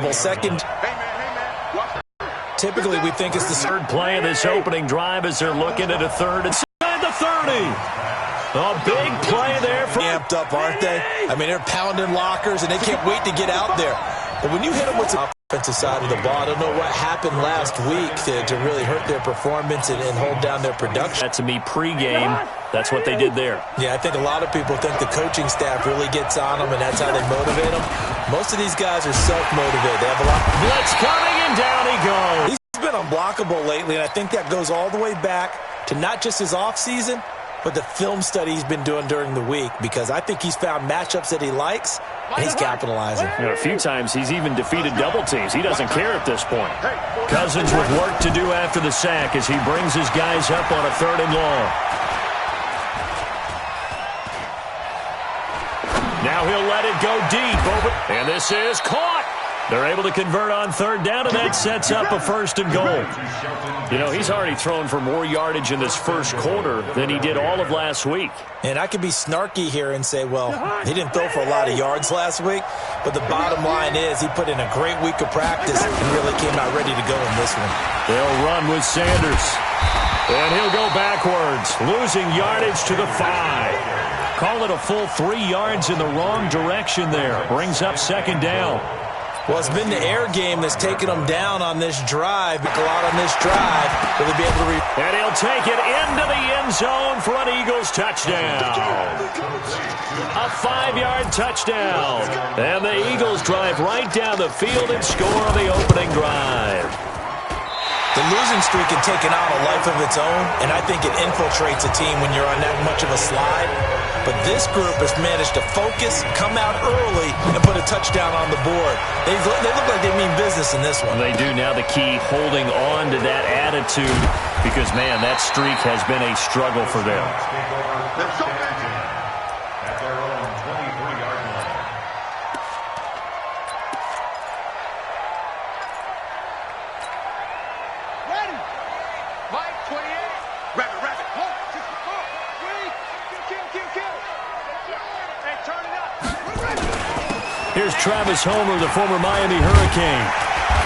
remarkable. Second. Typically, we think it's the third play of this opening drive as they're looking at a third inside the 30. A big play there. Amped up, aren't they? I mean, they're pounding lockers, and they can't wait to get out there. But when you hit them with the offensive side of the ball, I don't know what happened last week to really hurt their performance and hold down their production. That to me pregame, that's what they did there. Yeah, I think a lot of people think the coaching staff really gets on them, and that's how they motivate them. Most of these guys are self-motivated. They have a lot. Blitz coming, and down he goes. He's been unblockable lately, and I think that goes all the way back to not just his offseason, but the film study he's been doing during the week, because I think he's found matchups that he likes, and he's capitalizing. You know, a few times he's even defeated double teams. He doesn't care at this point. Cousins with work to do after the sack as he brings his guys up on a 3rd and long. Now he'll let it go deep. And this is caught. They're able to convert on 3rd down, and that sets up a 1st and goal. You know, he's already thrown for more yardage in this first quarter than he did all of last week. And I could be snarky here and say, well, he didn't throw for a lot of yards last week, but the bottom line is he put in a great week of practice and really came out ready to go in this one. They'll run with Sanders. And he'll go backwards, losing yardage to the 5. Call it a full 3 yards in the wrong direction there. Brings up 2nd down. Well, it's been the air game that's taken them down on this drive. A lot on this drive. Will they be able to and he'll take it into the end zone for an Eagles touchdown. A 5-yard touchdown. And the Eagles drive right down the field and score on the opening drive. The losing streak had taken on a life of its own, and I think it infiltrates a team when you're on that much of a slide. But this group has managed to focus, come out early, and put a touchdown on the board. They look like they mean business in this one. They do. Now the key, holding on to that attitude, because, man, that streak has been a struggle for them. At their own 23-yard line. Ready. Mike, 28. Rabbit. Look, just look. Wait. Kill. Hey, turn it up. Here's Travis Homer, the former Miami Hurricane.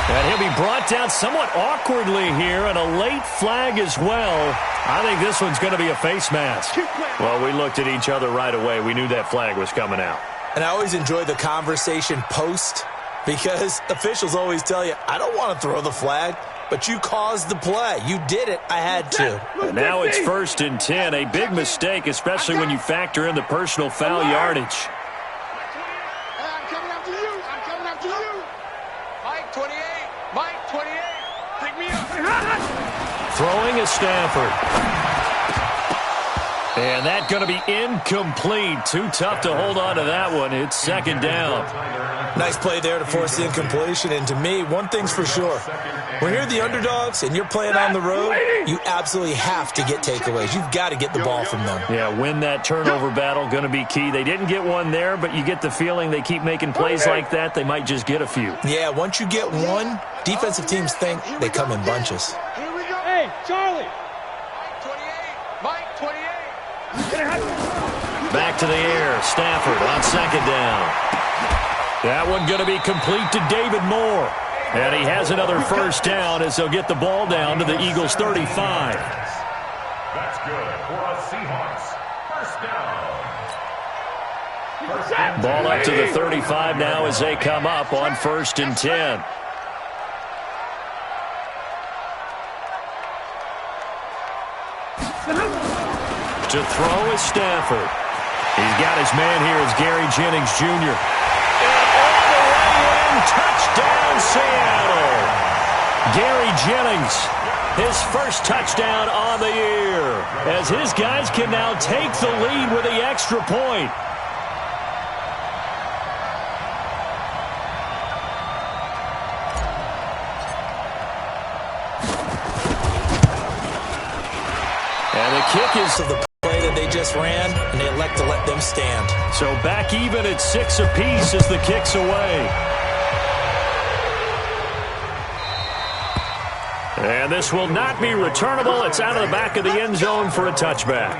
And he'll be brought down somewhat awkwardly here, and a late flag as well. I think this one's going to be a face mask. Well, we looked at each other right away. We knew that flag was coming out. And I always enjoy the conversation post, because officials always tell you, I don't want to throw the flag, but you caused the play. You did it. I had to. And now it's 1st and 10. A big mistake, especially when you factor in the personal foul yardage. I'm coming after you. Mike, 28. Pick me up. Throwing is Stafford. And that's going to be incomplete. Too tough to hold on to that one. It's 2nd down. Nice play there to force the incompletion. And to me, one thing's for sure. When you're the underdogs and you're playing on the road, you absolutely have to get takeaways. You've got to get the ball from them. Yeah, win that turnover battle, going to be key. They didn't get one there, but you get the feeling they keep making plays like that, they might just get a few. Yeah, once you get one, defensive teams think they come in bunches. Here we go. Hey, Charlie. Mike, 28. Back to the air. Stafford on 2nd down. That one going to be complete to David Moore. And he has another 1st down as they'll get the ball down to the Eagles' 35. That's good for a Seahawks. 1st down. Ball up to the 35 now as they come up on 1st and 10. To throw is Stafford. He's got his man here as Gary Jennings Jr. And all the way in, touchdown Seattle. Gary Jennings, his 1st touchdown on the year, as his guys can now take the lead with the extra point. And the kick is of the play that they just ran, and they elect to let them stand. So back even at 6 apiece as the kick's away. And this will not be returnable. It's out of the back of the end zone for a touchback.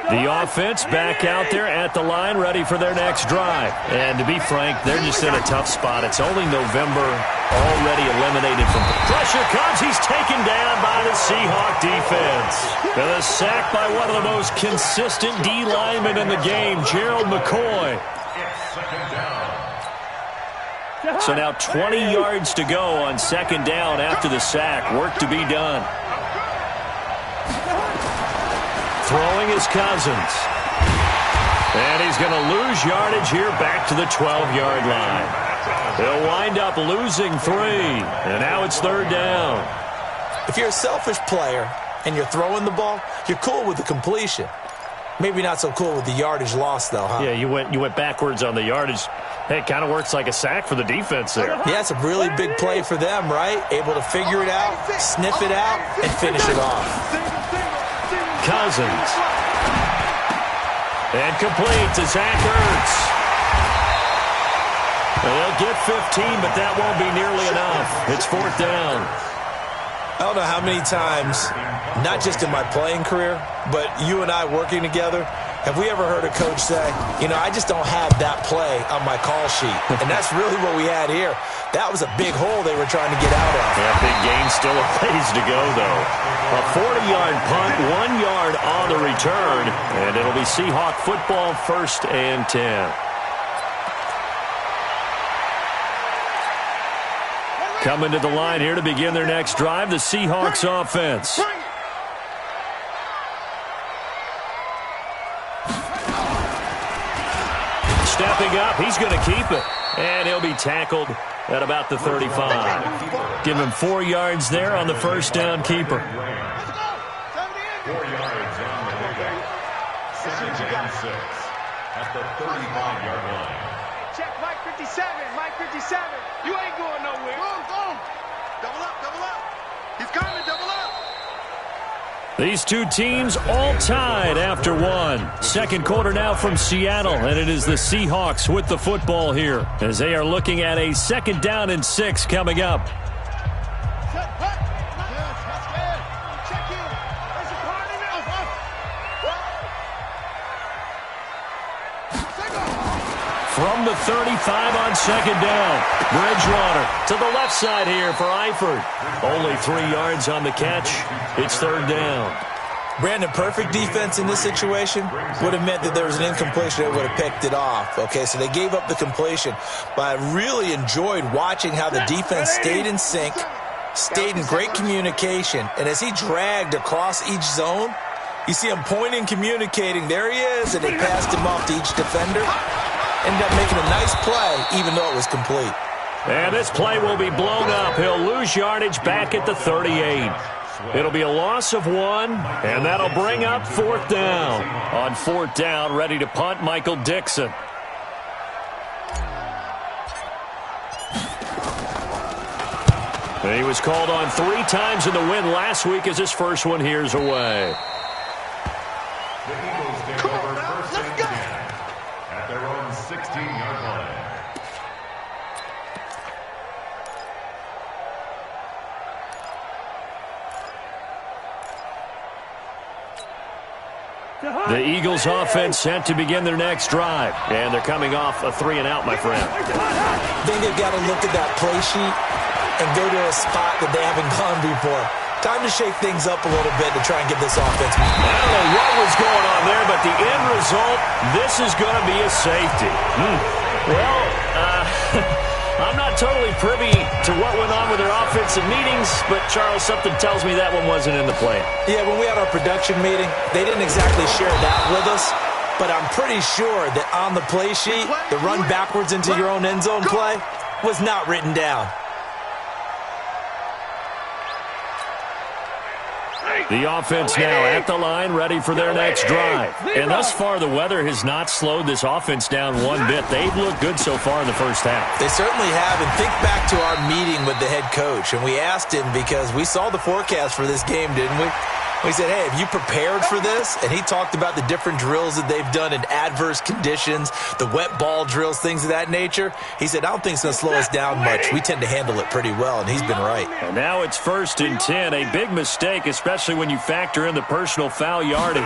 The offense back out there at the line, ready for their next drive. And to be frank, they're just in a tough spot. It's only November, already eliminated from pressure comes. He's taken down by the Seahawk defense. And a sack by one of the most consistent D linemen in the game, Gerald McCoy. So now 20 yards to go on second down after the sack. Work to be done. Throwing is Cousins. And he's going to lose yardage here back to the 12-yard line. He'll wind up losing 3. And now it's third down. If you're a selfish player and you're throwing the ball, you're cool with the completion. Maybe not so cool with the yardage loss, though, huh? Yeah, you went backwards on the yardage. Hey, it kind of works like a sack for the defense there. Yeah, it's a really big play for them, right? Able to figure it out, sniff it out, and finish it off. Cousins. And complete to Zach Ertz. They'll get 15, but that won't be nearly enough. It's fourth down. I don't know how many times, not just in my playing career, but you and I working together, have we ever heard a coach say, you know, I just don't have that play on my call sheet. And that's really what we had here. That was a big hole they were trying to get out of. Yeah, big gain, still a ways to go, though. A 40-yard punt, 1 yard on the return, and it'll be Seahawk football, 1st and 10. Coming to the line here to begin their next drive, the Seahawks offense. Stepping up, he's going to keep it. And he'll be tackled at about the 35. Give him 4 yards there on the first down keeper. 4 yards on the pickup. 2nd and 6 at the 35-yard line. Check Mike 57, Mike 57. You ain't going nowhere. Go. Double up. He's coming, double up. These two teams all tied after one. Second quarter now from Seattle, and it is the Seahawks with the football here as they are looking at a 2nd down and 6 coming up. From the 35 on 2nd down. Bridgewater to the left side here for Eifert. Only 3 yards on the catch. It's 3rd down. Brandon, perfect defense in this situation would have meant that there was an incompletion that would have picked it off. Okay, so they gave up the completion. But I really enjoyed watching how the defense stayed in sync, stayed in great communication. And as he dragged across each zone, you see him pointing, communicating. There he is, and they passed him off to each defender. Ended up making a nice play, even though it was complete. And this play will be blown up. He'll lose yardage back at the 38. It'll be a loss of 1, and that'll bring up 4th down. On 4th down, ready to punt, Michael Dixon. And he was called on 3 times in the win last week as his first one here's away. The Eagles take over 1st and 10 at their own 16-yard line. The Eagles offense set to begin their next drive. And they're coming off a 3-and-out, my friend. I think they've got to look at that play sheet and go to a spot that they haven't gone before. Time to shake things up a little bit to try and get this offense. I don't know what was going on there, but the end result, this is going to be a safety. Well, I'm not totally privy to what went on with their offensive meetings, but, Charles, something tells me that one wasn't in the plan. Yeah, when we had our production meeting, they didn't exactly share that with us, but I'm pretty sure that on the play sheet, the run backwards into your own end zone play was not written down. The offense now at the line, ready for their next drive. And thus far, the weather has not slowed this offense down one bit. They've looked good so far in the first half. They certainly have. And think back to our meeting with the head coach. And we asked him because we saw the forecast for this game, didn't we? We said, hey, have you prepared for this? And he talked about the different drills that they've done in adverse conditions, the wet ball drills, things of that nature. He said, I don't think it's going to slow us down much. We tend to handle it pretty well, and he's been right. And now it's 1st and 10, a big mistake, especially when you factor in the personal foul yardage.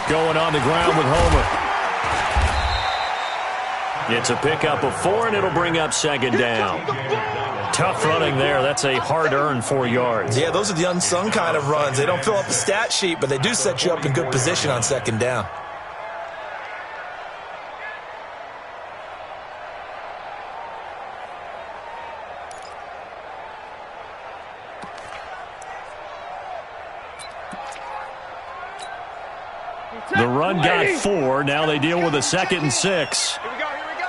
going on the ground with Homer. It's a pickup of 4, and it'll bring up second down. Tough running there. That's a hard-earned 4 yards. Yeah, those are the unsung kind of runs. They don't fill up the stat sheet, but they do set you up in good position on second down. The run got 4. Now they deal with a 2nd and 6. Here we go, here we go.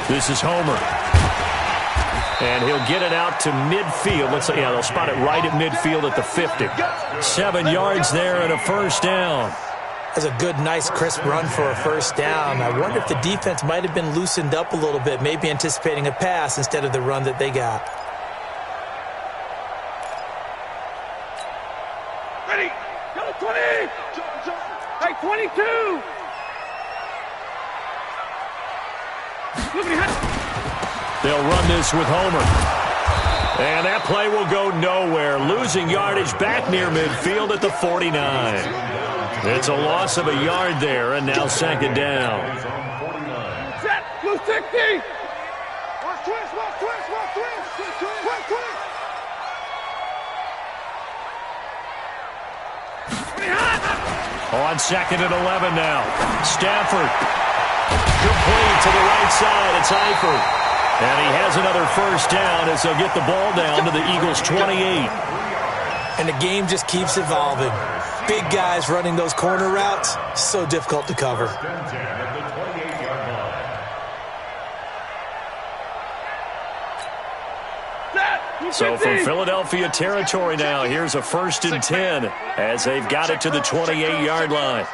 This is Homer. And he'll get it out to midfield. Let's say, yeah, they'll spot it right at midfield at the 50. 7 yards there and a first down. That's a good, nice, crisp run for a first down. I wonder if the defense might have been loosened up a little bit, maybe anticipating a pass instead of the run that they got. Ready. Go 20. Hey, 22. They'll run this with Homer. And that play will go nowhere. Losing yardage back near midfield at the 49. It's a loss of a yard there, and now second down. Set. Blue 60. Watch twist. On 2nd and 11 now. Stafford. Complete to the right side. It's Eifert. And he has another first down as they'll get the ball down to the Eagles' 28. And the game just keeps evolving. Big guys running those corner routes, so difficult to cover. So from Philadelphia territory now, here's a 1st and 10 as they've got it to the 28-yard line.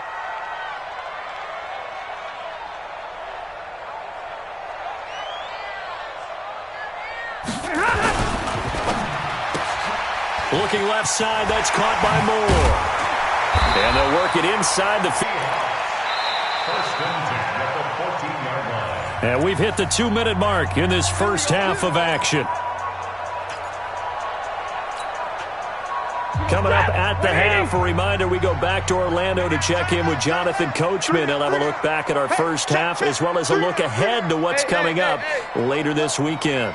Looking left side, that's caught by Moore. And they'll work it inside the field. 1st and 10 at the 14-yard line. And we've hit the 2-minute mark in this first half of action. Coming up at the half, a reminder, we go back to Orlando to check in with Jonathan Coachman. He'll have a look back at our first half as well as a look ahead to what's coming up later this weekend.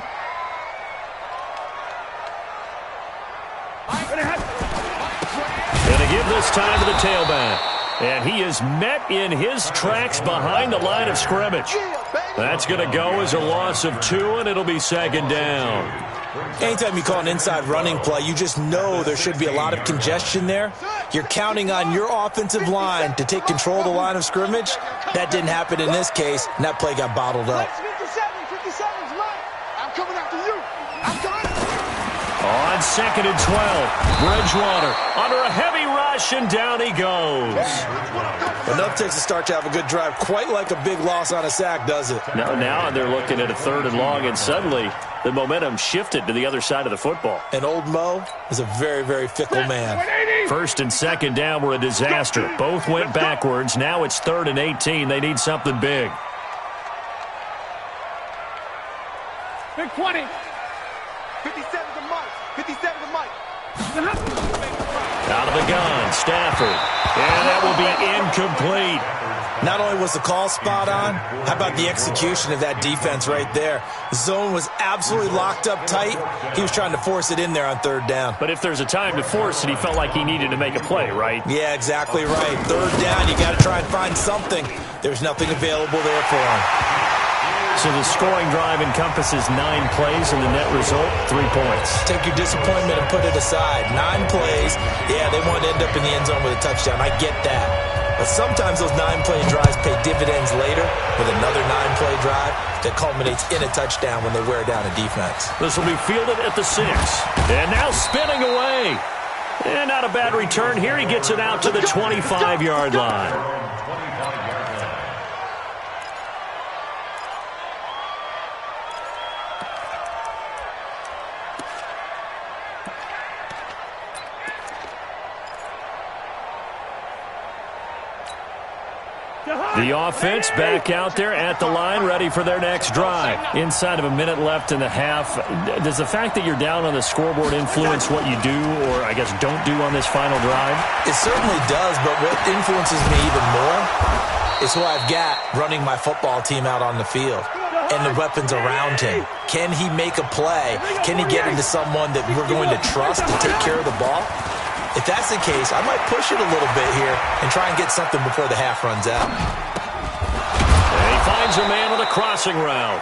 And to give this time to the tailback. And he is met in his tracks behind the line of scrimmage. That's going to go as a loss of 2, and it'll be second down. Anytime you call an inside running play, you just know there should be a lot of congestion there. You're counting on your offensive line to take control of the line of scrimmage. That didn't happen in this case, and that play got bottled up. 57's mine. I'm coming after you. I'm coming. On 2nd and 12, Bridgewater under a heavy rush, and down he goes. Enough takes a start to have a good drive, quite like a big loss on a sack, does it? Now they're looking at a 3rd and long, and suddenly the momentum shifted to the other side of the football. And old Mo is a very, very fickle man. 1st and 2nd down were a disaster. Both went backwards. Now it's 3rd and 18. They need something big. Big 20. 57 to Mike. 57 to Mike. Out of the gun, Stafford. And that will be incomplete. Not only was the call spot on, how about the execution of that defense right there? The zone was absolutely locked up tight. He was trying to force it in there on 3rd down. But if there's a time to force it, he felt like he needed to make a play, right? Yeah, exactly right. 3rd down, you got to try and find something. There's nothing available there for him. So the scoring drive encompasses 9 plays, and the net result, 3 points. Take your disappointment and put it aside. 9 plays. Yeah, they want to end up in the end zone with a touchdown. I get that. But sometimes those 9-play drives pay dividends later with another 9-play drive that culminates in a touchdown when they wear down a defense. This will be fielded at the 6. And now spinning away. And not a bad return here. He gets it out to the 25-yard line. The offense back out there at the line, ready for their next drive. Inside of a minute left in the half, does the fact that you're down on the scoreboard influence what you do, or I guess don't do on this final drive? It certainly does, but what influences me even more is who I've got running my football team out on the field and the weapons around him. Can he make a play? Can he get into someone that we're going to trust to take care of the ball? If that's the case, I might push it a little bit here and try and get something before the half runs out. And he finds a man with a crossing route.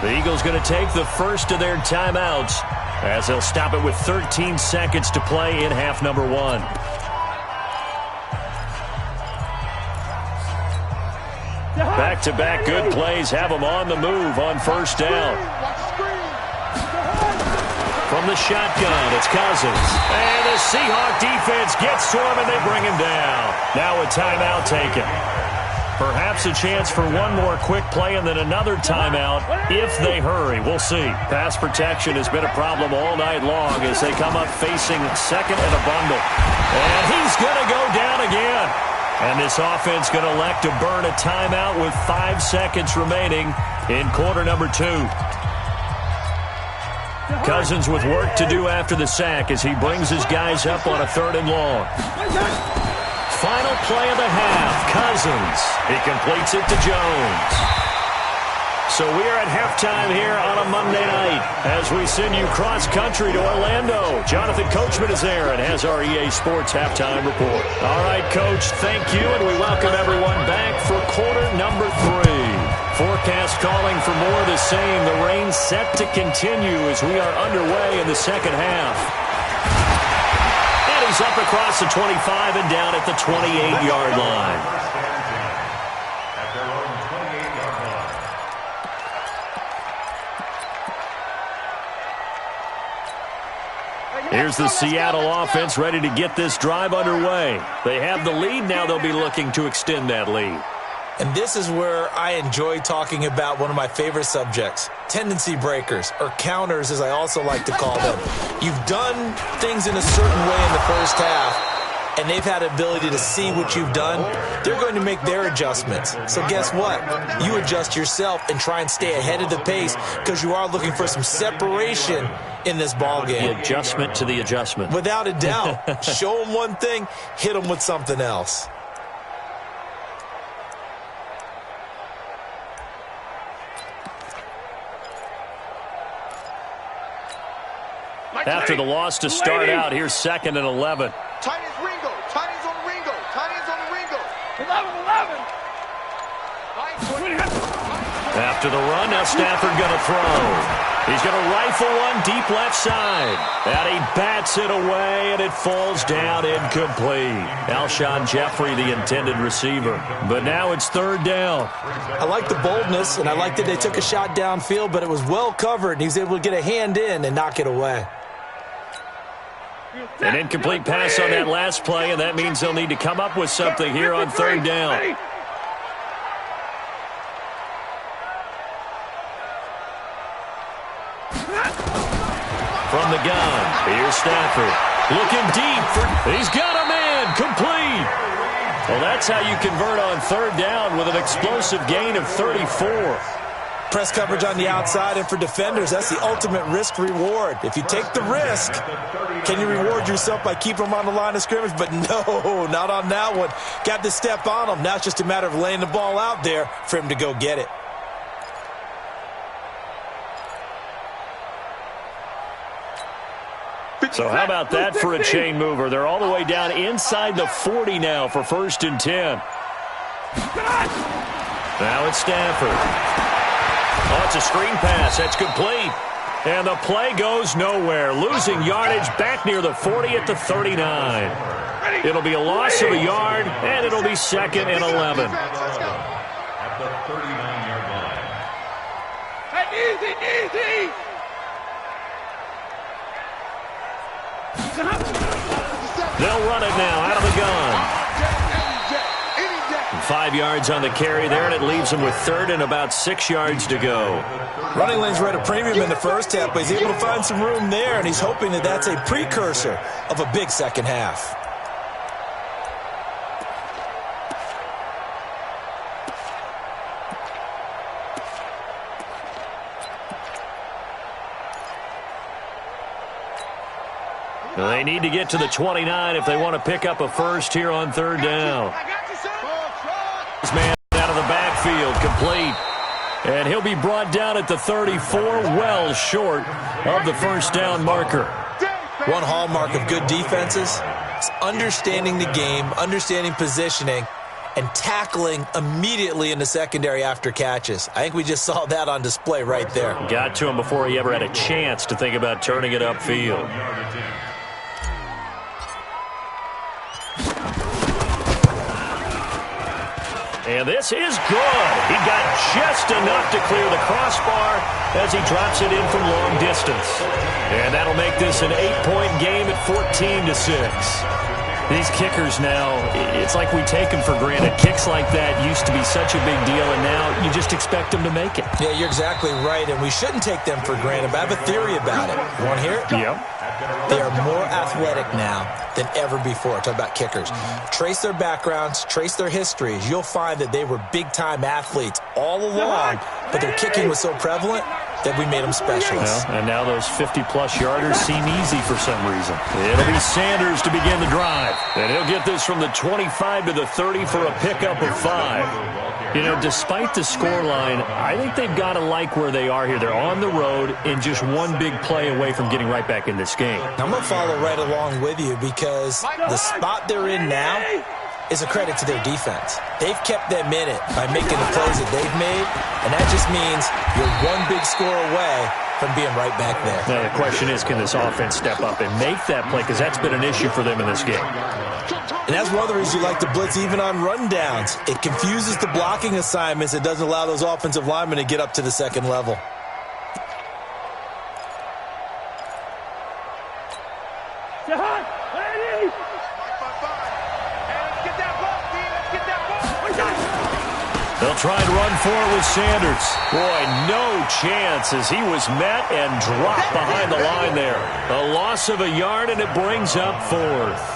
The Eagles going to take the first of their timeouts as they'll stop it with 13 seconds to play in half number 1. Back-to-back good plays have them on the move on first down. From the shotgun, it's Cousins. And the Seahawk defense gets to him, and they bring him down. Now a timeout taken. Perhaps a chance for one more quick play and then another timeout if they hurry. We'll see. Pass protection has been a problem all night long as they come up facing second and a bundle. And he's going to go down again. And this offense going to elect to burn a timeout with 5 seconds remaining in quarter number 2. Cousins with work to do after the sack as he brings his guys up on a 3rd and long. Final play of the half. Cousins. He completes it to Jones. So we are at halftime here on a Monday night as we send you cross-country to Orlando. Jonathan Coachman is there and has our EA Sports halftime report. All right, Coach, thank you, and we welcome everyone back for quarter number 3. Forecast calling for more of the same. The rain set to continue as we are underway in the second half. And he's up across the 25 and down at the 28-yard line. At their own 28-yard line. Here's the Seattle offense ready to get this drive underway. They have the lead. Now they'll be looking to extend that lead. And this is where I enjoy talking about one of my favorite subjects, tendency breakers, or counters as I also like to call them. You've done things in a certain way in the first half, and they've had the ability to see what you've done. They're going to make their adjustments. So guess what? You adjust yourself and try and stay ahead of the pace because you are looking for some separation in this ball game. The adjustment to the adjustment. Without a doubt. Show them one thing, hit them with something else. After the loss to start out, here's 2nd and 11. Tight ends Ringo. Tight ends on Ringo. Tight ends on Ringo. 11. After the run, now Stafford going to throw. He's going to rifle one deep left side. And he bats it away, and it falls down incomplete. Alshon Jeffrey, the intended receiver. But now it's 3rd down. I like the boldness, and I like that they took a shot downfield, but it was well covered, and he was able to get a hand in and knock it away. An incomplete pass on that last play, and that means they'll need to come up with something here on 3rd down. From the gun, here's Stafford. Looking deep. He's got a man. Complete. Well, that's how you convert on 3rd down with an explosive gain of 34. Press coverage on the outside, and for defenders, that's the ultimate risk-reward. If you take the risk, can you reward yourself by keeping them on the line of scrimmage? But no, not on that one. Got to step on them. Now it's just a matter of laying the ball out there for him to go get it. So how about that for a chain mover? They're all the way down inside the 40 now for 1st and 10. Now it's Stafford. Oh, it's a screen pass. That's complete. And the play goes nowhere. Losing yardage back near the 40 at the 39. It'll be a loss of a yard, and it'll be 2nd and 11. At the 39-yard line. Easy. They'll run it now out of the gun. 5 yards on the carry there, and it leaves him with 3rd and about 6 yards to go. Running lanes were at a premium in the first half, but he's able to find some room there, and he's hoping that that's a precursor of a big second half. They need to get to the 29 if they want to pick up a first here on third down. This man out of the backfield, complete. And he'll be brought down at the 34, well short of the first down marker. One hallmark of good defenses is understanding the game, understanding positioning, and tackling immediately in the secondary after catches. I think we just saw that on display right there. Got to him before he ever had a chance to think about turning it upfield. And this is good. He got just enough to clear the crossbar as he drops it in from long distance. And that'll make this an 8-point game at 14-6. These kickers now, it's like we take them for granted. Kicks like that used to be such a big deal, and now you just expect them to make it. Yeah, you're exactly right, and we shouldn't take them for granted, but I have a theory about it. You want to hear it? Yep. They are more athletic now than ever before. Talk about kickers. Trace their backgrounds, trace their histories. You'll find that they were big-time athletes all along, but their kicking was so prevalent that we made them specialists. Well, and now those 50-plus yarders seem easy for some reason. It'll be Sanders to begin the drive. And he'll get this from the 25 to the 30 for a pickup of 5. You know, despite the scoreline, I think they've got to like where they are here. They're on the road and just one big play away from getting right back in this game. I'm going to follow right along with you because the spot they're in now is a credit to their defense. They've kept them in it by making the plays that they've made, and that just means you're one big score away from being right back there. Now, the question is, can this offense step up and make that play? Because that's been an issue for them in this game. And that's one of the reasons you like to blitz even on rundowns. It confuses the blocking assignments. It doesn't allow those offensive linemen to get up to the second level. They'll try and run for it with Sanders. Boy, no chance as he was met and dropped behind the line there. A loss of a yard, and it brings up 4th.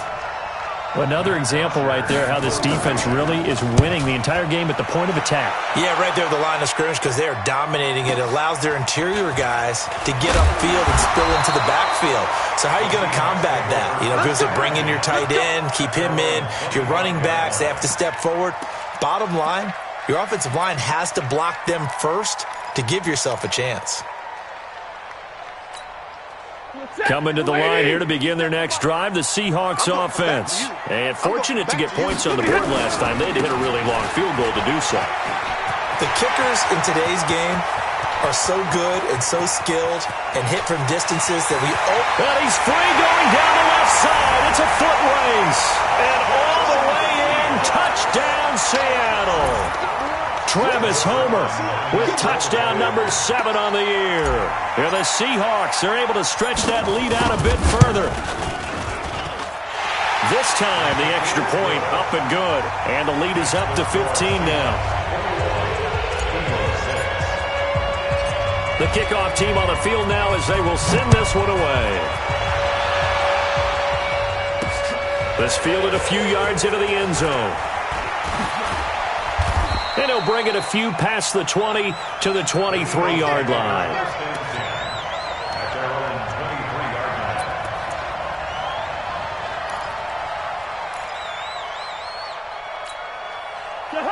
Another example right there how this defense really is winning the entire game at the point of attack. Yeah, right there at the line of scrimmage because they are dominating it. It allows their interior guys to get upfield and spill into the backfield. So how are you going to combat that? You know, because they bring in your tight end, keep him in. Your running backs, they have to step forward. Bottom line, your offensive line has to block them first to give yourself a chance. Coming to the line here to begin their next drive, the Seahawks offense. And fortunate to get points on the board last time. They had to hit a really long field goal to do so. The kickers in today's game are so good and so skilled and hit from distances that we... Well, he's free going down the left side. It's a foot race. And all the way in, touchdown Seattle. Travis Homer with touchdown number 7 on the year. And the Seahawks are able to stretch that lead out a bit further. This time, the extra point up and good. And the lead is up to 15 now. The kickoff team on the field now as they will send this one away. This fielded a few yards into the end zone. And he'll bring it a few past the 20 to the 23-yard line.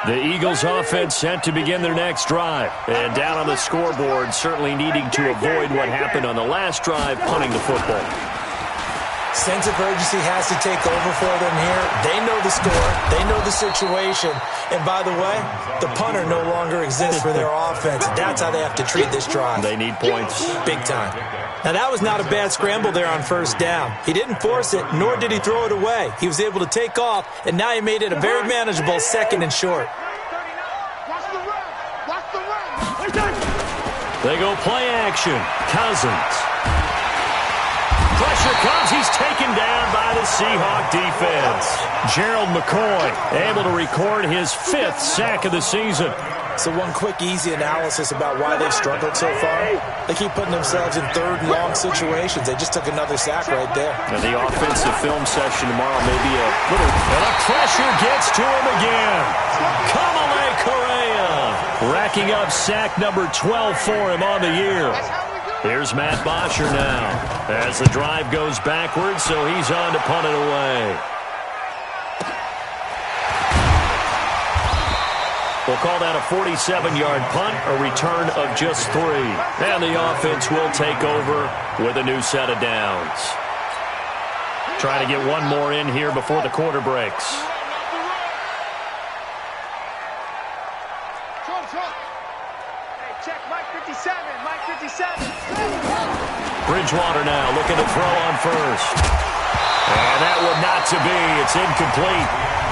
The Eagles offense set to begin their next drive. And down on the scoreboard, certainly needing to avoid what happened on the last drive, punting the football. Sense of urgency has to take over for them here. They know the score. They know the situation. And by the way, the punter no longer exists for their offense. That's how they have to treat this drive. They need points. Big time. Now, that was not a bad scramble there on first down. He didn't force it, nor did he throw it away. He was able to take off, and now he made it a very manageable 2nd and short. They go play action. Cousins. Pressure comes. He's taken down by the Seahawk defense. Gerald McCoy able to record his 5th sack of the season. So one quick, easy analysis about why they've struggled so far. They keep putting themselves in 3rd and long situations. They just took another sack right there. And the offensive film session tomorrow may be a little... And the pressure gets to him again. Kamale Correa racking up sack number 12 for him on the year. Here's Matt Bosher now as the drive goes backwards, so he's on to punt it away. We'll call that a 47-yard punt, a return of just 3. And the offense will take over with a new set of downs. Trying to get one more in here before the quarter breaks. Hey, check Mike 57, Mike 57. Bridgewater now looking to throw on first. And that one not to be. It's incomplete.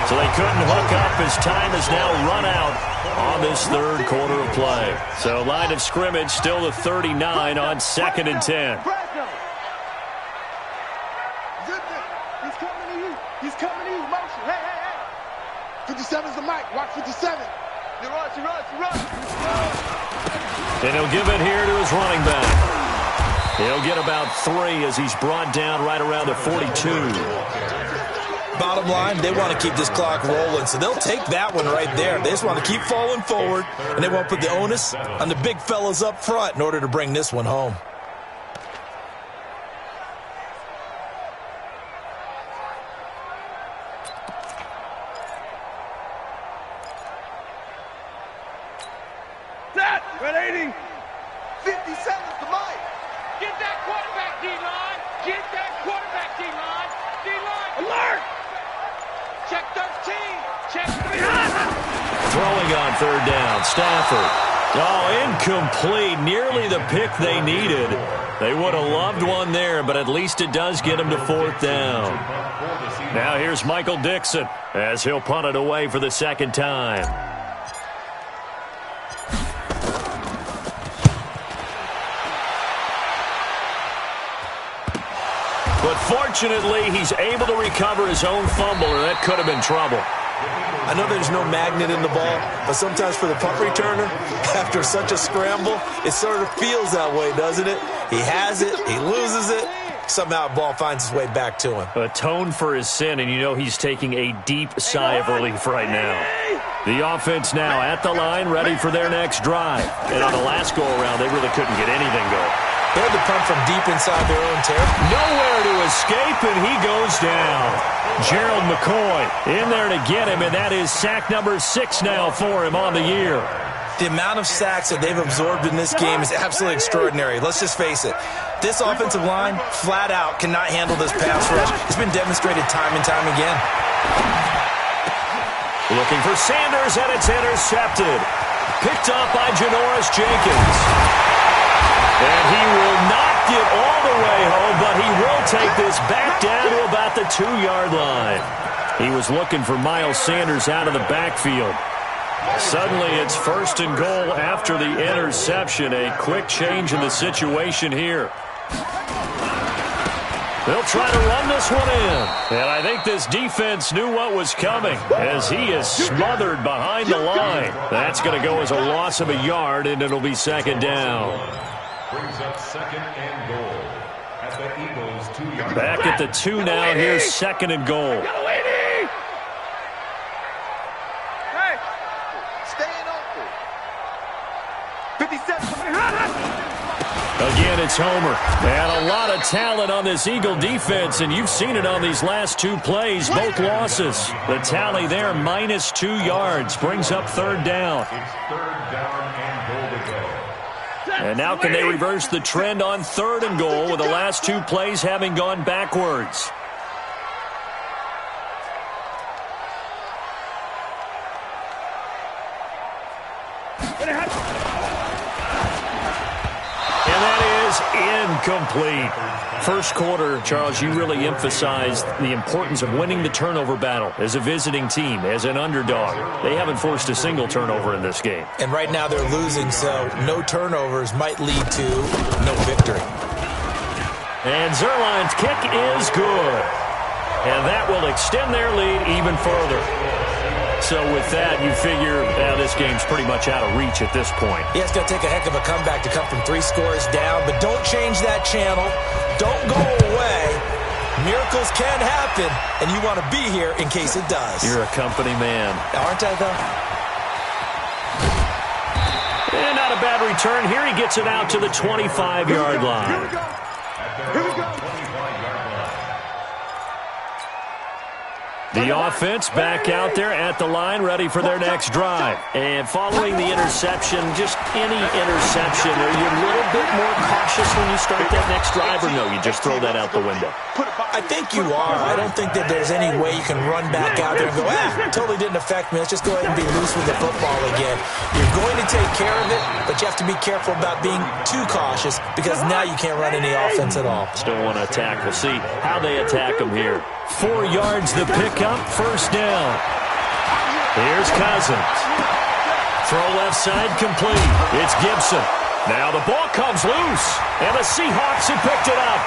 So they couldn't hook up as time has now run out on this third quarter of play. So line of scrimmage still the 39 on 2nd and 10. He's coming to you. He's coming to you. Motion. Hey, hey, hey. 57's the mic. Watch 57. He runs, he runs, he runs. And he'll give it here to his running back. He'll get about 3 as he's brought down right around the 42. Bottom line, they want to keep this clock rolling, so they'll take that one right there. They just want to keep falling forward, and they won't put the onus on the big fellas up front in order to bring this one home. Set. 180. 57's the mic. Get that quarterback, D-line. Get that quarterback, D-line. D-line. Alert. Check 13. Check 3. Throwing on third down, Stafford. Oh, incomplete. Nearly the pick they needed. They would have loved one there, but at least it does get them to 4th down. Now here's Michael Dixon as he'll punt it away for the 2nd time. But fortunately, he's able to recover his own fumble, or that could have been trouble. I know there's no magnet in the ball, but sometimes for the punt returner, after such a scramble, it sort of feels that way, doesn't it? He has it, he loses it, somehow the ball finds its way back to him. Atone for his sin, and you know he's taking a deep sigh of relief right now. The offense now at the line, ready for their next drive. And on the last go-around, they really couldn't get anything going. They had to punt from deep inside their own territory. Nowhere to escape, and he goes down. Gerald McCoy in there to get him, and that is sack number 6 now for him on the year. The amount of sacks that they've absorbed in this game is absolutely extraordinary. Let's just face it. This offensive line, flat out, cannot handle this pass rush. It's been demonstrated time and time again. Looking for Sanders, and it's intercepted. Picked off by Janoris Jenkins. And he will not get all the way home, but he will take this back down to about the 2-yard line. He was looking for Miles Sanders out of the backfield. Suddenly it's 1st and goal after the interception. A quick change in the situation here. They'll try to run this one in. And I think this defense knew what was coming as he is smothered behind the line. That's going to go as a loss of a yard, and it'll be 2nd down. Brings up 2nd and goal at the Eagles' 2-yard line. Back at the 2 now. Here's 2nd and goal. Hey, staying open. 57. Again, it's Homer. And a lot of talent on this Eagle defense, and you've seen it on these last 2 plays, both losses. The tally there, minus 2 yards, brings up 3rd down. It's 3rd down and goal to go. And now can they reverse the trend on 3rd and goal with the last 2 plays having gone backwards? And that is incomplete. First quarter, Charles, you really emphasized the importance of winning the turnover battle as a visiting team, as an underdog. They haven't forced a single turnover in this game. And right now they're losing, so no turnovers might lead to no victory. And Zerline's kick is good. And that will extend their lead even further. So with that, you figure this game's pretty much out of reach at this point. Yeah, it's going to take a heck of a comeback to come from 3 scores down, but don't change that channel. Don't go away. Miracles can happen, and you want to be here in case it does. You're a company man. Aren't I, though? And not a bad return. Here he gets it out to the 25-yard line. At their own 25-yard line. The offense back out there at the line, ready for their next drive. And following the interception, just any interception, are you a little bit more cautious when you start that next drive, or no, you just throw that out the window? I think you are. I don't think that there's any way you can run back out there and go, totally didn't affect me. Let's just go ahead and be loose with the football again. You're going to take care of it, but you have to be careful about being too cautious because now you can't run any offense at all. Still want to attack. We'll see how they attack them here. 4 yards the pickup, first down. Here's Cousins. Throw left side complete. It's Gibson. Now the ball comes loose, and the Seahawks have picked it up.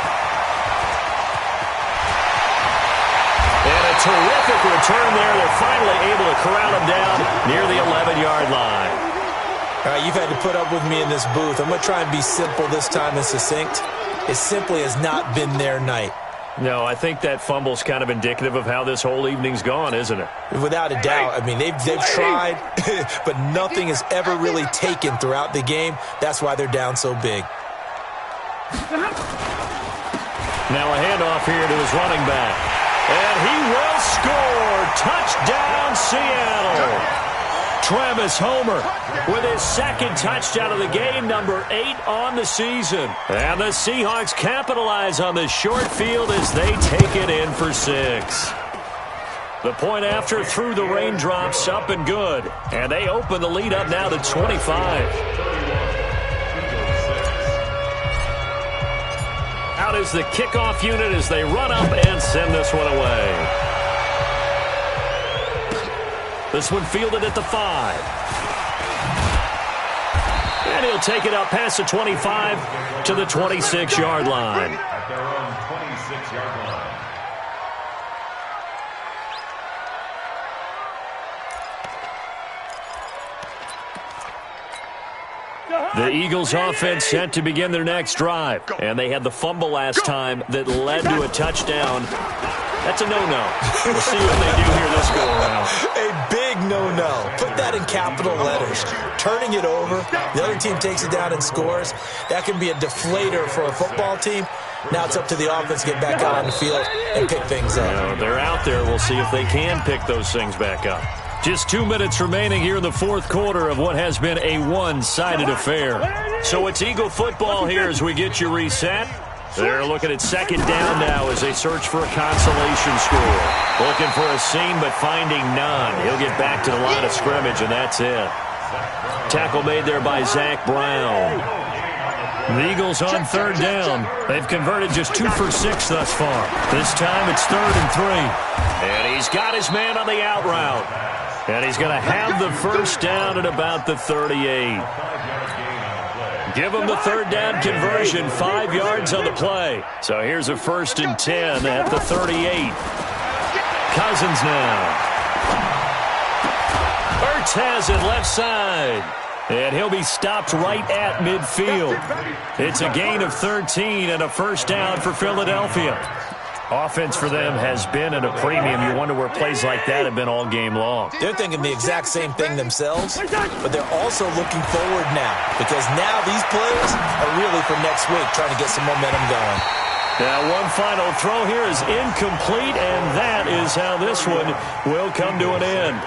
And a terrific return there. They're finally able to corral him down near the 11-yard line. All right, you've had to put up with me in this booth. I'm going to try and be simple this time and succinct. It simply has not been their night. No, I think that fumble's kind of indicative of how this whole evening's gone, isn't it? Without a doubt. I mean, they've tried, but nothing has ever really taken throughout the game. That's why they're down so big. Now a handoff here to his running back. And he will score. Touchdown, Seattle. Travis Homer with his second touchdown of the game, number 8 on the season. And the Seahawks capitalize on the short field as they take it in for 6. The point after through the raindrops, up and good. And they open the lead up now to 25. Out is the kickoff unit as they run up and send this one away. This one fielded at the 5. And he'll take it up past the 25 to the 26-yard line. At their own 26-yard line. The Eagles offense set to begin their next drive. And they had the fumble last time that led to a touchdown. That's a no-no. We'll see what they do here this go-around. A big no-no. Put that in capital letters. Turning it over, the other team takes it down and scores. That can be a deflator for a football team. Now it's up to the offense to get back out on the field and pick things up. Well, they're out there. We'll see if they can pick those things back up. Just 2 minutes remaining here in the fourth quarter of what has been a one-sided affair. So it's Eagle football here as we get you reset. They're looking at second down now as they search for a consolation score. Looking for a seam, but finding none. He'll get back to the line of scrimmage, and that's it. Tackle made there by Zach Brown. The Eagles on third down. They've converted just 2 for 6 thus far. This time it's 3rd and 3. And he's got his man on the out route. And he's going to have the first down at about the 38. Give him the third down conversion, 5 yards on the play. So here's a 1st and 10 at the 38. Cousins now. Ertz has it left side. And he'll be stopped right at midfield. It's a gain of 13 and a first down for Philadelphia. Offense for them has been at a premium. You wonder where plays like that have been all game long. They're thinking the exact same thing themselves, but they're also looking forward now because now these plays are really for next week, trying to get some momentum going. Now one final throw here is incomplete, and that is how this one will come to an end.